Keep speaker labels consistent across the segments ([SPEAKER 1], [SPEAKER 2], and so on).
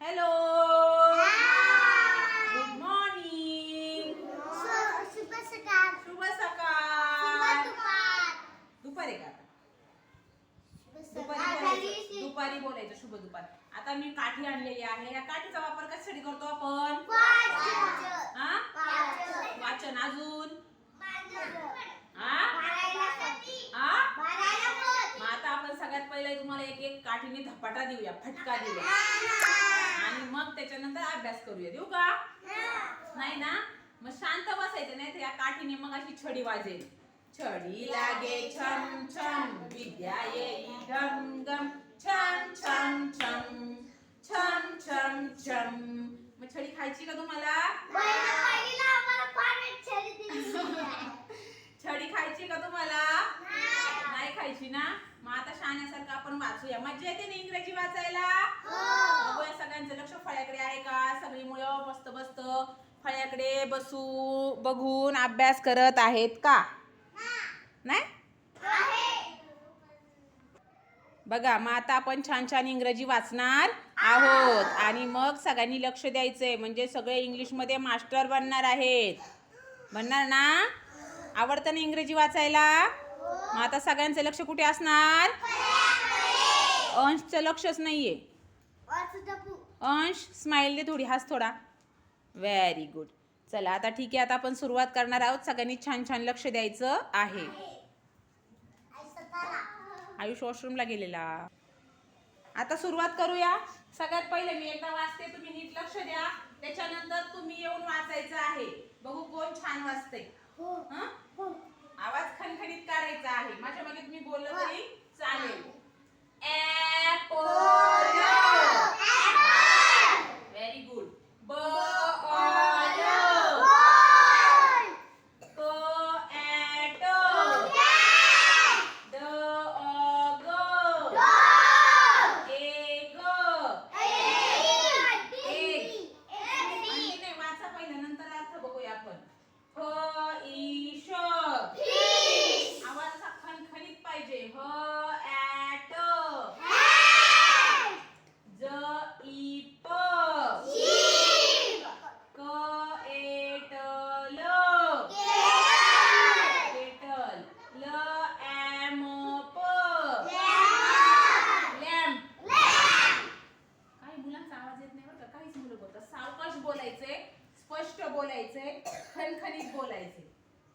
[SPEAKER 1] Hello, good morning.
[SPEAKER 2] शुभ सकाळ.
[SPEAKER 1] शुभ सकाळ. दुपारी का दुपारी बोलायचं शुभ दुपार. आता मी काठी आणलेली आहे. या काठीचा वापर कशासाठी करतो आपण? वाचन. अजून मग आता आपण सगळ्यात पहिले तुम्हाला एक एक काठीने धपाटा देऊया, फटका देऊया आणि मग त्याच्यानंतर अभ्यास करूया. देऊ का? नाही ना? मग शांत बसायचं, नाही तर या काठीने मग अशी छडी वाजेल. छडी लागे छम छम, विद्या येई घम घम, छम छम छम, छम छम छम. मग छडी खायची का तुम्हाला? छडी खायची का तुम्हाला? नाही खायची ना? मग आता शाण्यासारखं आपण वाचूया. मजा येते ना इंग्रजी वाचायला? बघूया सगळ्यांचं लक्ष फळ्याकडे आहे का? सगळी मुलं मस्त मस्त फळ्याकडे बघून अभ्यास करत आहेत का? नाही? बघा, मग आता आपण छान छान इंग्रजी वाचणार आहोत आणि मग सगळ्यांनी लक्ष द्यायचंय, म्हणजे सगळे इंग्लिशमध्ये मास्टर बनणार आहेत. बनणार ना? आवडतं ना इंग्रजी वाचायला? मग आता सगळ्यांचं लक्ष कुठे असणार? अंशचं लक्षच नाहीये. अंश स्माइल दे थोडी, हास थोडा. Very good. चला आता ठीक आहे, आता आपण सुरुवात करणार आहोत. सगळ्यांनी छान छान लक्ष द्यायचं आहे. आयुष वॉशरूमला गेलेला. आता सुरुवात करूया. सगळ्यात पहिले मी एकदा वाचते, तुम्ही नीट लक्ष द्या. त्याच्यानंतर तुम्ही येऊन वाचायचं आहे. बघू कोण छान वाचते. आवाज खणखणीत करायचा आहे. माझ्या मागे तुम्ही बोललं तरी चालेल. ऍपल. Very good. बॉल. सावकाश बोलायचे, स्पष्ट बोलायचे, खणखणीत बोलायचे.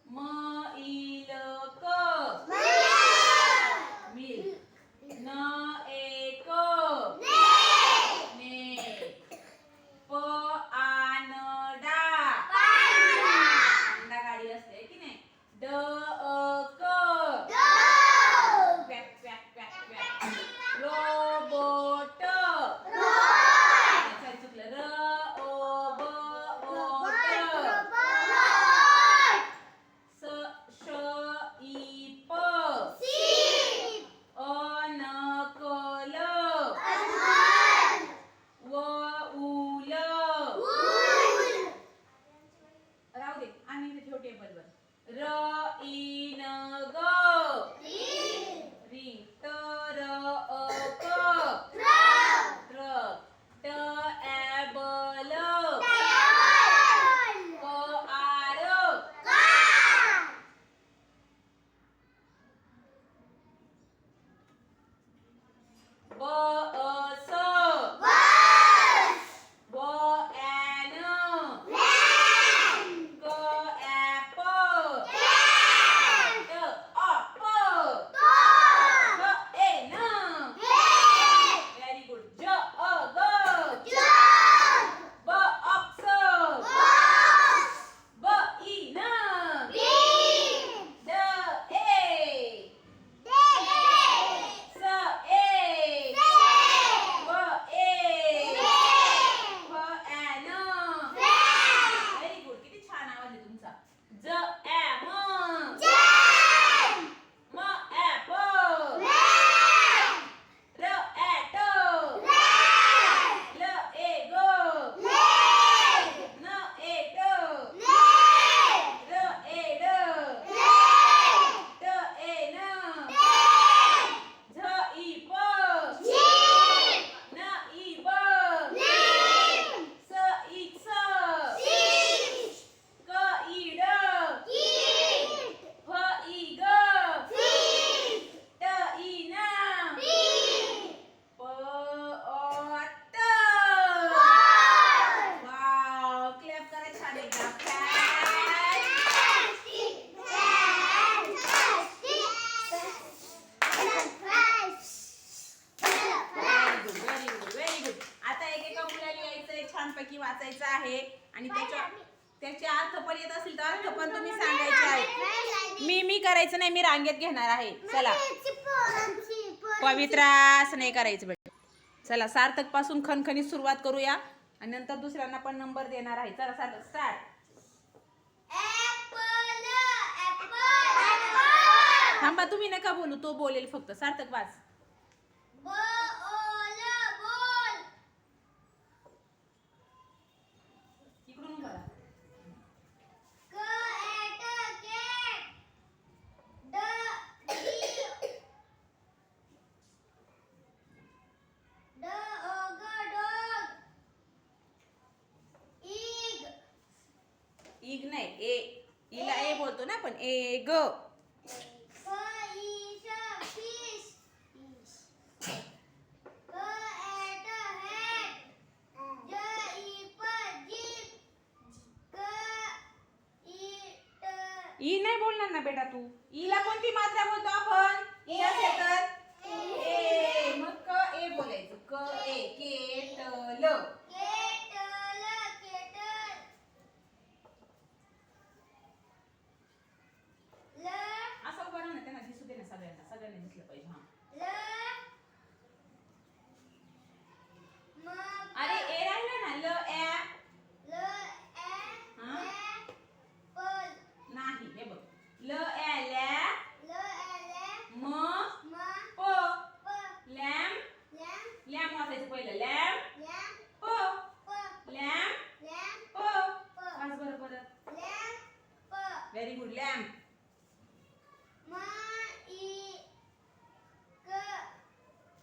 [SPEAKER 1] मिल्क. मिल्क. एक अंडा. अंडा गाडी असते की नाही? रोबोट. वाचायचं आहे आणि त्याचे अर्थ पण येत असतील तर अर्थ पण तुम्ही सांगायचे आहेत. मी करायचं नाही, मी रांगेत घेणार आहे. चला पवित्रा, असं नाही करायचं बेटा. चला सार्थक पासून खणखणीत सुरुवात करूया आणि नंतर दुसऱ्यांना पण नंबर देणार आहे. चला सार्थक स्टार्ट. थांबा, तुम्ही नका बोलू, तो बोलेल फक्त. सार्थक वाच. इकडून उभा राहा. इग नाही, ए. इला ए बोलतो ना आपण. ए ग. ई नाही बोलणार ना बेटा तू. ईला कोणती मात्रा बोलतो आपण? ई असेल तर ए. मग क ए बोलायचं. क ए. केटल. असं उभं राहा ना, त्यांना दिसू दे ना, सगळ्यांना दिसलं पाहिजे. हा अरे ए राहिलं ना. ल ए. नाही, हे बघ. ल ए लॅ. म प. लॅम. लॅम वाचायचं पहिलं. लॅम प. लॅम प. वाच बरं परत. Very good. लॅम्प.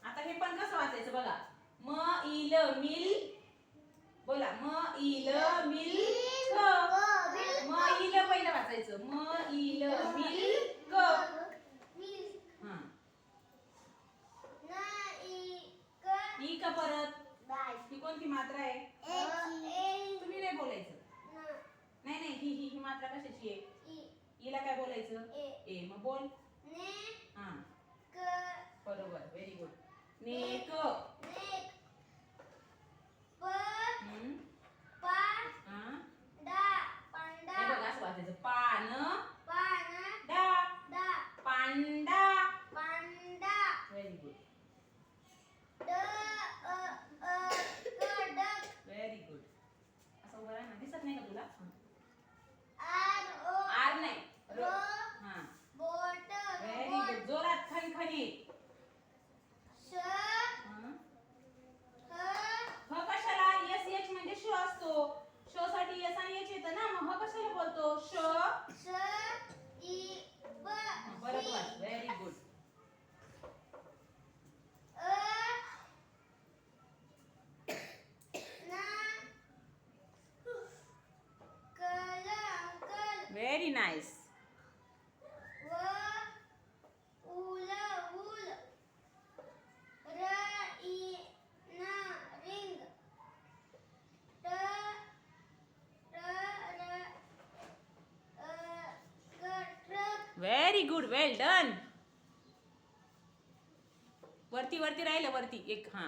[SPEAKER 1] आता हे पण कसं वाचायचं बघा. म इल मिल. बोला. म इल मिल क. म इल पहिलं वाचायचं. म इल मिल क. हा. ई का परत. ही कोणती मात्रा आहे? तुम्ही नाही बोलायचं. नाही, ही मात्रा कशाची आहे? ईला काय बोलायचं? ए. मग बोल. हा बरोबर. Very good. नेक. हे बघ असं वाचायचं. पान डा. Panda. Very good. Very good. असं उभं राहा ना. दिसत नाही का तुला? आर नाही. हा व्हेरी गुड. जोरात खणखणीत. ह कशाला? एस एच म्हणजे श असतो. श साठी एस आणि एच येतं ना. मग ह कशाला बोलतो? श. परत वाच. Very good. Very nice. Very good. Well done. वरती राहिलं. वरती एक. हा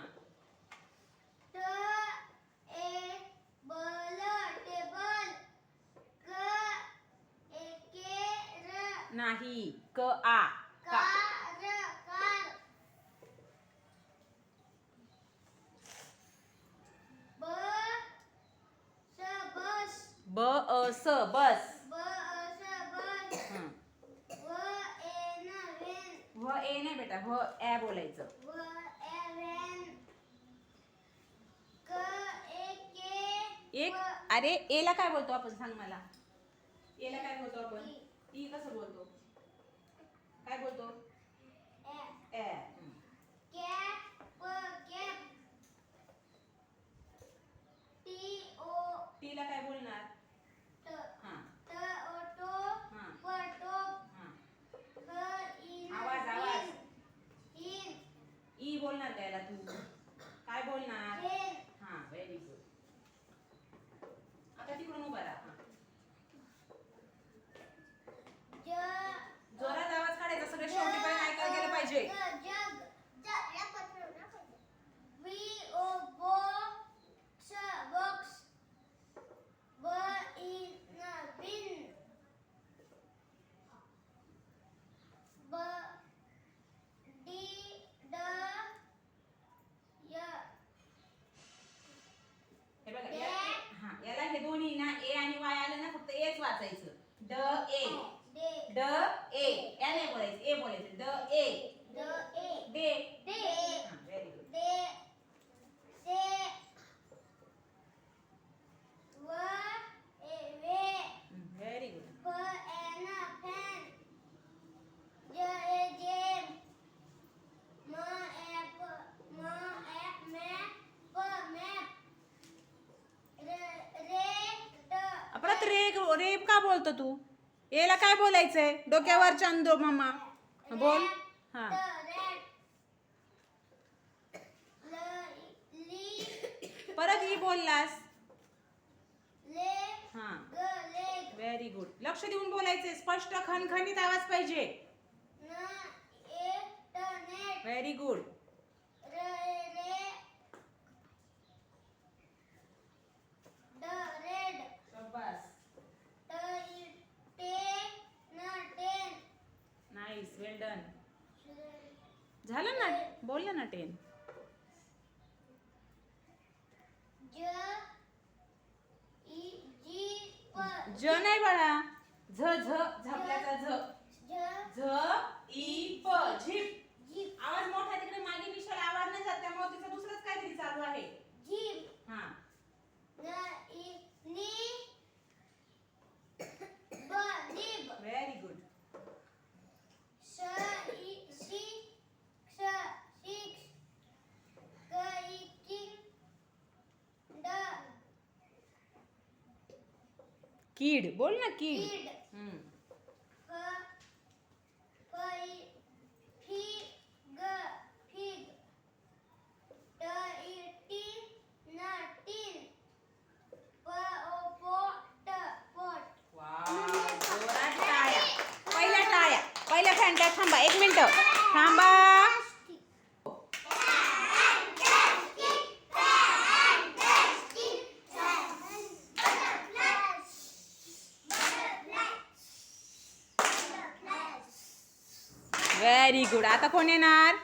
[SPEAKER 1] नाही. क आ. ब अ स. बस. व ए नाही बेटा. व ए बोलायचं. एक. अरे एला काय बोलतो आपण? सांग मला. एला काय बोलतो आपण? ई कसं बोलतो? काय बोलतो? ए. टीला काय बोलणार? हा. आवाज. ई बोलणार का याला तू? काय बोलणार? हा व्हेरी गुड. आता तिकडून उभा राहा. जोरात आवाज काढायचा. सगळे शेवटीपर्यंत ऐकायला गेलं पाहिजे. लीप का बोलतो तू? एला काय बोलायचंय? डोक्यावर चंदो मामा बोल. हा परत ही बोललास. हा व्हेरी गुड. लक्ष देऊन बोलायचंय. स्पष्ट खणखणीत आवाज पाहिजे. Very good. शाबास. नाईस वेल डन. झालं ना? बोललं ना 10. ज नाही बाळा. झ झ झपल्याचा झ. झ ई प झिप. आवाज मोठा तिकडे मागे विशाल आवाज नाही जात त्यामुळे तिचं दुसरंच काहीतरी चालू आहे. हा व्हेरी गुड. कीड बोल ना कीड. जोरात टाळ्या. पहिल्या फॅनटा थांबा 1 मिनिट थांबा. Very good. आता कोण येणार?